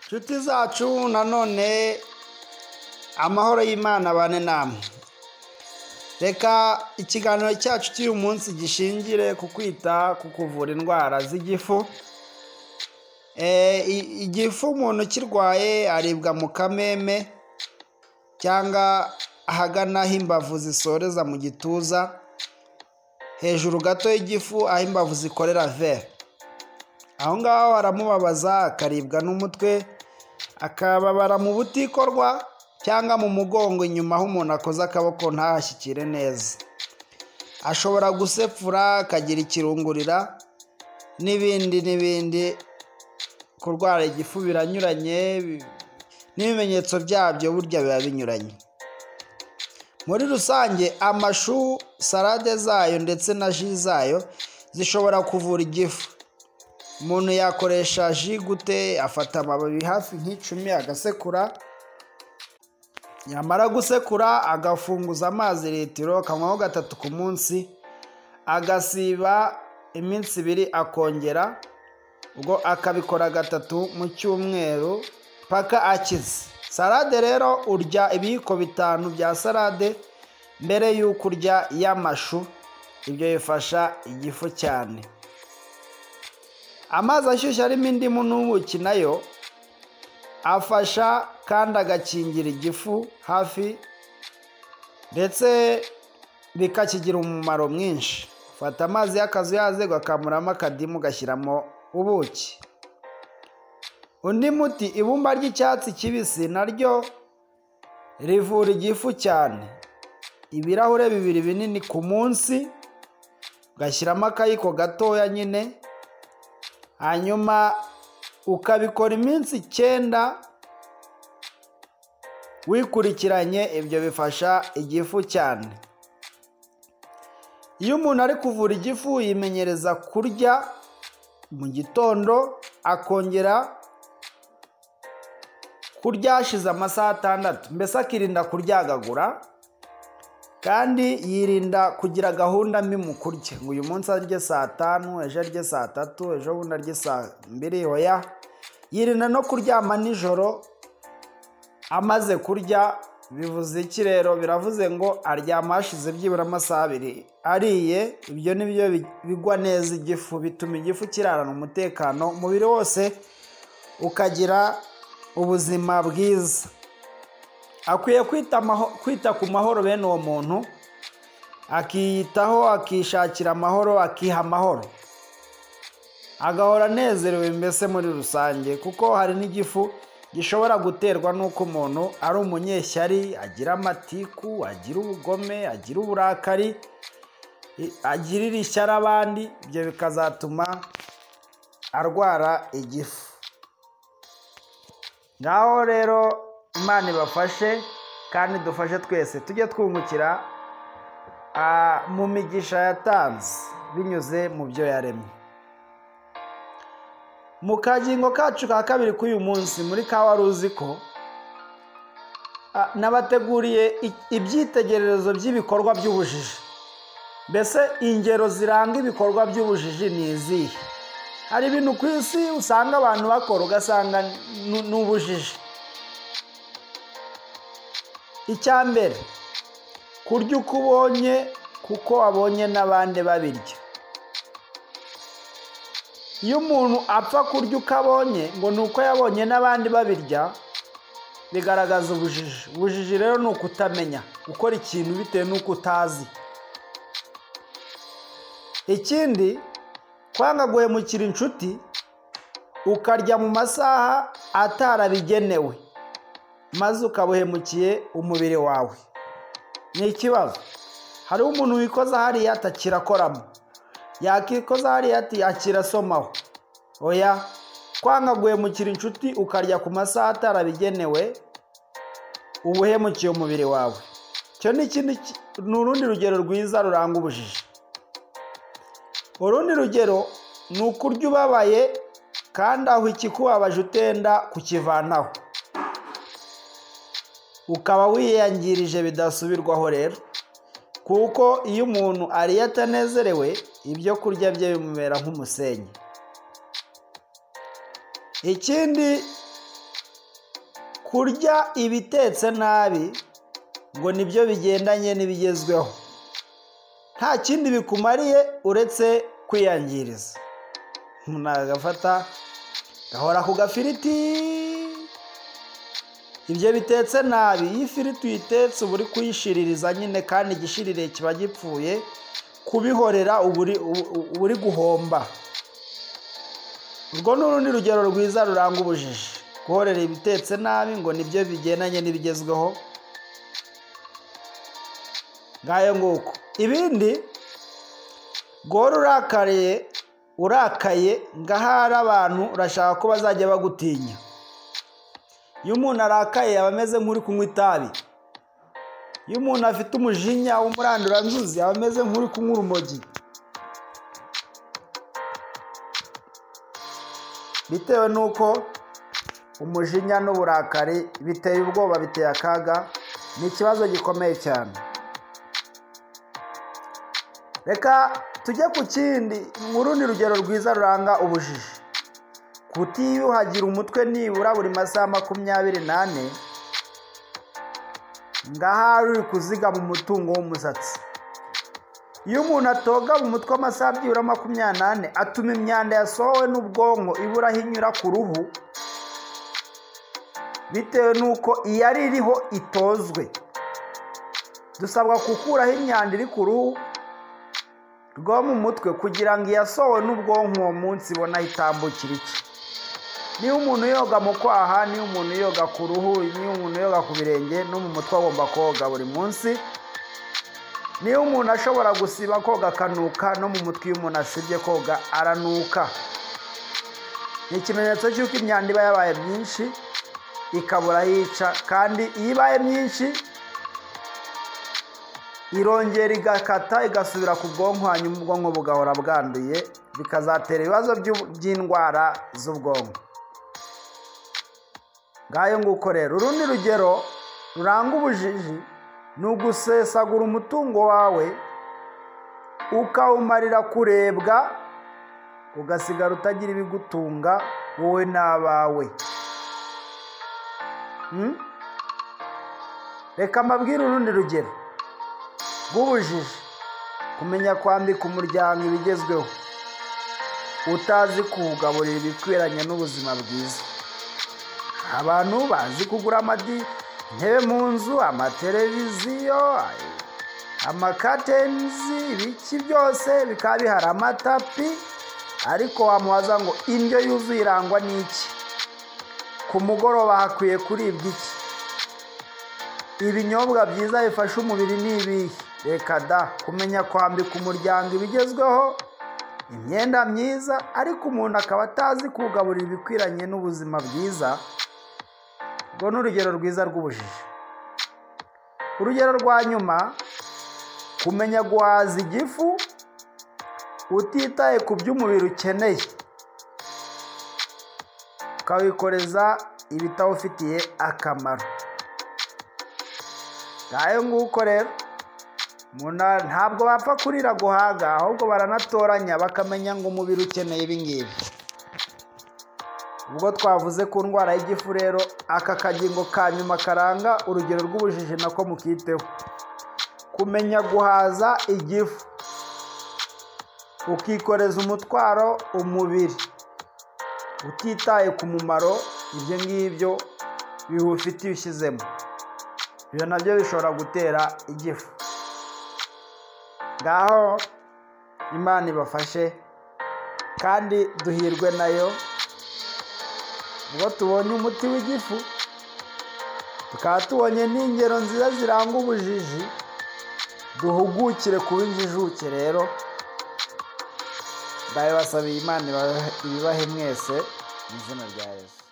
Nshuti zacu nanone amahoro y'Imana bane namwe. Reka ikiganiro cyacu cy'uyu munsi gishingire ku kwita ku kuvura indwara z'igifu. Igifu umuntu kirwaye aribwa mu kameme cyangwa ahagana aho imbavu zisoreza mu gituza, hejuru gato y'igifu aho imbavu zikorera vere. Aho ngaho haramubabaza, akaribwa n'umutwe, akababara mu butikorwa cyangwa mu mugongo inyuma aho umuntu akoze akaboko ntahashyikire neza. Ashobora gusepfura, akagira ikirungurira n'ibindi. Kurwara igifu biranyuranye n'ibimenyetso byabyo burya biba binyuranye. Muri rusange amashu, salade zayo ndetse na ji zayo zishobora kuvura igifu. Umuntu yakoresha ji gute? Afata amababi hafi nk'icumi agasekura, yamara gusekura agafunguza amazi litiro, akanywaho 3 ku munsi, agasiba iminsi 2 akongera, ubwo akabikora 3 mu cyumweru paka akize. Salade rero urya ibiyiko 5 bya salade mbere y'uko urya y'amashu, ibyo bifasha igifu cyane. Amazi ashyushye arimo indimu n'ubuki nayo afasha kandi agakingira igifu hafi, ndetse bikakigira umumaro mwinshi. Fata amazi y'akazuyaze ugakamuramo akadimu ugashyiramo ubuki. Undi muti, ibumba ry'icyatsi kibisi naryo rivura igifu cyane. Ibirahure 2 binini ku munsi, ugashyiramo akayiko gatoya nyine, hanyuma ukabikora iminsi 9 wikurikiranye. Ibyo bifasha igifu cyane. Iyo umuntu ari kuvura igifu yimenyereza kurya mu gitondo, akongera kurya hashize amasaha 6, mbese akirinda kuryagagura, kandi yirinda kugira gahunda mbi mu kurya, ngo uyu munsi arye saa 5, ejo arye saa 3, ejo bundi arye saa 2. Oya, yirinda no kuryama nijoro amaze kurya. Bivuze iki rero? Biravuze ngo aryama hashize byibura amasaha 2 ariye. Ibyo nibyo bigwa neza igifu, bituma igifu kirarana umutekano, umubiri wose ukagira ubuzima bwiza. Akwiye kwita ku mahoro bene uwo muntu, akiyitaho, akishakira amahoro, akiha amahoro, agahora anezerewe mbese muri rusange. Kuko hari n'igifu gishobora guterwa n'uko umuntu ari umunyeshyari, agira amatiku, agira ubugome, agira uburakari, agirira ishyari abandi. Ibyo bikazatuma arwara igifu. Ngaho rero Imana ibafashe kandi dufashe twese tujye twungukira mu migisha yatanze binyuze mu byo yaremye. Mu kagingo kacu ka kabiri k'uyu munsi muri Wari uzi ko nabateguriye ibyitegererezo by'ibikorwa by'ubujiji. Mbese ingero ziranga ibikorwa by'ubujiji ni izihe? Hari ibintu ku isi usanga abantu bakora ugasanga n'ubujiji. Icya mbere, kurya uko ubonye kuko wabonye n'abandi babirya. Iyo umuntu apfa kurya uko abonye ngo ni uko yabonye n'abandi babirya, bigaragaza ubujiji. Ubujiji rero ni ukutamenya gukora ikintu bitewe n'uko utazi. Ikindi, kwanga guhemukira inshuti ukarya mu masaha atarabigenewe, maze ukabuhemukiye umubiri wawe, ni ikibazo. Hariho umuntu wikoza hariya atakirakoramo, yakikoza hariya ati akirasomaho. Oya, kwanga guhemukira inshuti ukarya ku masaha atarabigenewe, ubuhemukiye umubiri wawe. Cyo ni urundi rugero rwiza ruranga ubujiji. Urundi rugero ni ukurya ubabaye kandi aho ikikubabaje utenda kukivanaho, ukaba wiyangirije bidasubirwaho rero. Kuko iyo umuntu ariye atanezerewe, ibyo kurya bye bimubera nk'umusenyi. Ikindi, kurya ibitetse nabi ngo nibyo bigendanye n'ibigezweho, nta kindi bikumariye uretse kwiyangiriza. Umuntu agafata gahora ku gafiriti, ibyo bitetse nabi. Iyo ifiriti uyitetse uba uri kuyishiririza nyine, kandi igishirire kiba gipfuye, kubihorera uba uri guhomba. Urwo ni urundi rugero rwiza ruranga ubujiji, guhorera ibitetse nabi ngo nibyo bigendanye n'ibigezweho. Ngayo nguko. Ibindi, guhora urakaye ngahari abantu urashaka ko bazajya bagutinya. Iyo umuntu arakaye aba ameze nk'uri kunywa itabi. Iyo umuntu afite umujinya w'umuranduranzuzi aba ameze nk'uri kunywa urumogi. Bitewe n'uko umujinya n'uburakari biteye ubwoba, biteye akaga, ni ikibazo gikomeye cyane. Reka tujye ku kindi, mu rundi rugero rwiza ruranga ubujiji. Kutiyuhagira umutwe nibura buri masaha 24 ngahari uri kuzigama umutungo w'umusatsi. Iyo umuntu atoga mu mutwe amasaha byibura 24 atuma imyanda yasohowe n'ubwonko ibura hinyura ku ruhu, bitewe n'uko iyari iriho itozwe. Dusabwa gukuraho imyanda iri ku ruhu rwo mu mutwe kugira ngo iyasohowe n'ubwonko uwo munsi ibona itambukira iki. Niba umuntu yoga mu kwaha, niba umuntu yoga ku ruhu, niba umuntu yoga ku birenge, no mu mutwe agomba koga buri munsi. Niba umuntu ashobora gusiba koga akanuka, no mu mutwe iyo umuntu asibye koga aranuka. Ni ikimenyetso cy'uko imyanda iba yabaye myinshi ikabura yica, kandi iyo ibaye myinshi irongera igakata igasubira ku bwonko, hanyuma ubwonko bugahora bwanduye, bikazatera ibibazo by'indwara z'ubwonko. Ngayo nguko rero. Urundi rugero ruranga ubujiji ni ugusesagura umutungo wawe ukawumarira kurebwa, ugasigara utagira ibigutunga wowe n'abawe. Reka mbabwire urundi rugero rw'ubujiji. Kumenya kwambika umuryango ibigezweho, utazi kuwugaburira ibikwiranye n'ubuzima bwiza. Abantu bazi kugura intebe mu nzu, amateleviziyo, amakatenzi, ibiki byose bikaba bihari, amatapi, ariko wamubaza ngo indyo yuzuye irangwa n'iki? Ku mugoroba hakwiye kuribwa iki? Ibinyobwa byiza bifasha umubiri ni ibihe? Reka da. Kumenya kwambika umuryango ibigezweho, imyenda myiza, ariko umuntu akaba atazi kugaburira ibikwiranye n'ubuzima bwiza. Ngo ni urugero rwiza rw'ubujiji. Urugero rwa nyuma, kumenya guhaza igifu utitaye ku byo umubiri ukeneye, ukawikoreza ibitawufitiye akamaro. Ngayo nguko rero. Ntabwo bapfa kurira guhaga, ahubwo baranatoranya bakamenya ngo umubiri ukeneye ibingibi. Ubwo twavuze ku ndwara y'igifu rero, aka kagingo ka nyuma karanga urugero rw'ubujiji nako mukiteho. Kumenya guhaza igifu ukikoreza umutwaro umubiri utitaye ku mumaro ibyo ngibyo bihufitiye ushyizemo. Ibyo nabyo bishobora gutera igifu. Ngaho Imana ibafashe kandi duhirwe nayo. Ubwo tubonye umuti w'igifu, tukaba tubonye n'ingero nziza ziranga ubujiji, duhugukire kuba injijuke rero. Ndabibasabiye Imana ibibahe mwese mu izina rya Yesu.